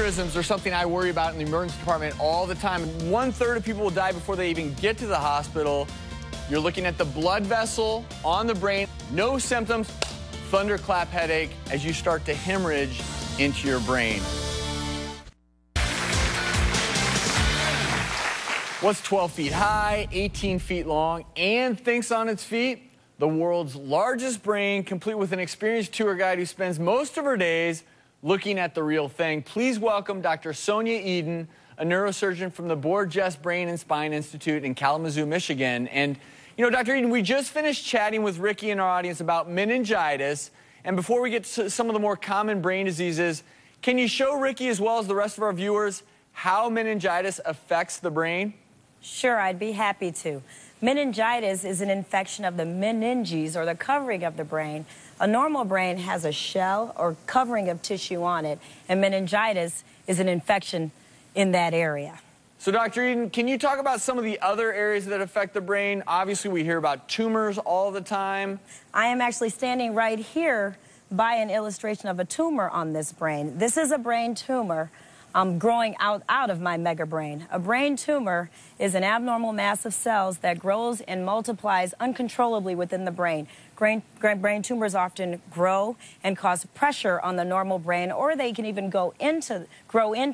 Aneurysms are something I worry about in the emergency department all the time. 1/3 of people will die before they even get to the hospital. You're looking at the blood vessel on the brain. No symptoms, thunderclap headache as you start to hemorrhage into your brain. What's 12 feet high, 18 feet long, and thinks on its feet? The world's largest brain, complete with an experienced tour guide who spends most of her days looking at the real thing. Please welcome Dr. Sonia Eden, a neurosurgeon from the Drs Brain and Spine Institute in Kalamazoo, Michigan. And, you know, Dr. Eden, we just finished chatting with Ricky in our audience about meningitis. And before we get to some of the more common brain diseases, can you show Ricky, as well as the rest of our viewers, how meningitis affects the brain? Sure, I'd be happy to. Meningitis is an infection of the meninges, or the covering of the brain. A normal brain has a shell or covering of tissue on it, and meningitis is an infection in that area. So, Dr. Eden, can you talk about some of the other areas that affect the brain? Obviously, we hear about tumors all the time. I am actually standing right here by an illustration of a tumor on this brain. This is a brain tumor growing out of my mega brain. A brain tumor is an abnormal mass of cells that grows and multiplies uncontrollably within the brain. Brain tumors often grow and cause pressure on the normal brain, or they can even grow into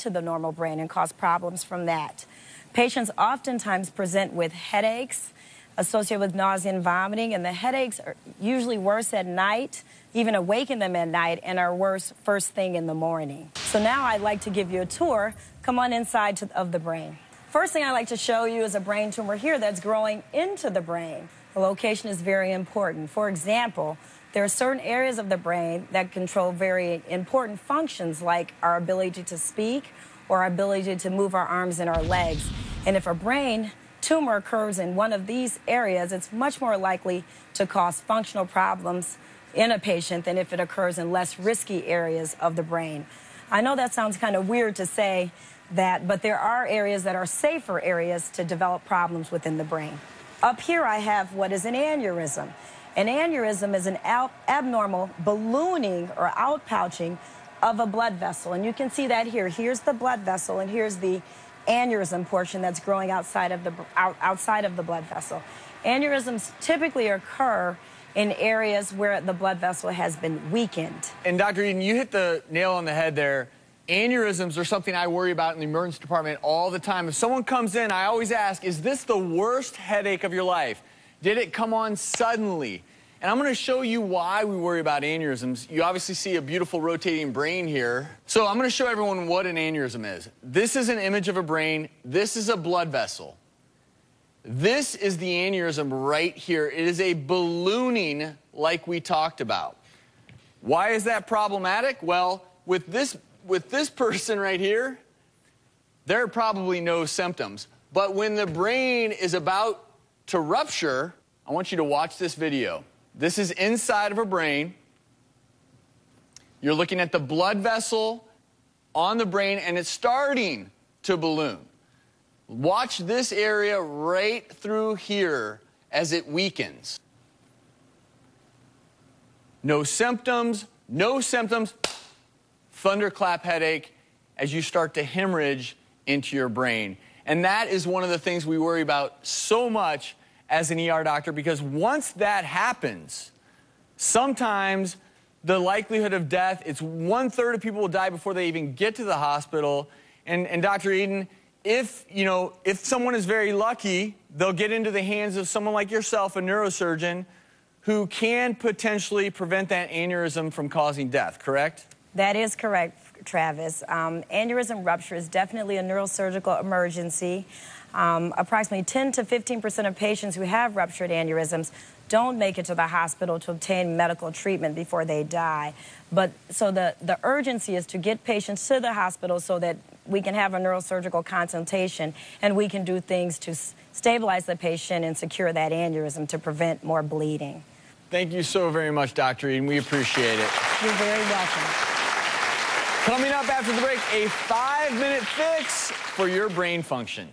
the normal brain and cause problems from that. Patients oftentimes present with headaches associated with nausea and vomiting, and the headaches are usually worse at night, even awaken them at night, and are worse first thing in the morning. So now I'd like to give you a tour. Come on inside of the brain. First thing I'd like to show you is a brain tumor here that's growing into the brain. The location is very important. For example, there are certain areas of the brain that control very important functions, like our ability to speak or our ability to move our arms and our legs. And if a brain tumor occurs in one of these areas, it's much more likely to cause functional problems in a patient than if it occurs in less risky areas of the brain. I know that sounds kind of weird to say that, but there are areas that are safer areas to develop problems within the brain. Up here I have what is an aneurysm. An aneurysm is an abnormal ballooning or outpouching of a blood vessel, and you can see that here. Here's the blood vessel, and here's the aneurysm portion that's growing outside of the blood vessel. Aneurysms typically occur in areas where the blood vessel has been weakened. And Dr. Eden, you hit the nail on the head there. Aneurysms are something I worry about in the emergency department all the time. If someone comes in, I always ask, is this the worst headache of your life? Did it come on suddenly? And I'm going to show you why we worry about aneurysms. You obviously see a beautiful rotating brain here. So I'm going to show everyone what an aneurysm is. This is an image of a brain. This is a blood vessel. This is the aneurysm right here. It is a ballooning like we talked about. Why is that problematic? Well, with this person right here, there are probably no symptoms. But when the brain is about to rupture, I want you to watch this video. This is inside of a brain. You're looking at the blood vessel on the brain, and it's starting to balloon. Watch this area right through here as it weakens. No symptoms, thunderclap headache as you start to hemorrhage into your brain. And that is one of the things we worry about so much as an ER doctor, because once that happens, sometimes the likelihood of death, it's 1/3 of people will die before they even get to the hospital. And Dr. Eden, if someone is very lucky, they'll get into the hands of someone like yourself, a neurosurgeon, who can potentially prevent that aneurysm from causing death, correct? That is correct, Travis. Aneurysm rupture is definitely a neurosurgical emergency. Approximately 10 to 15% of patients who have ruptured aneurysms don't make it to the hospital to obtain medical treatment before they die. But so the urgency is to get patients to the hospital so that we can have a neurosurgical consultation and we can do things to stabilize the patient and secure that aneurysm to prevent more bleeding. Thank you so very much, Dr. Eden. We appreciate it. You're very welcome. Coming up after the break, a 5-minute fix for your brain function.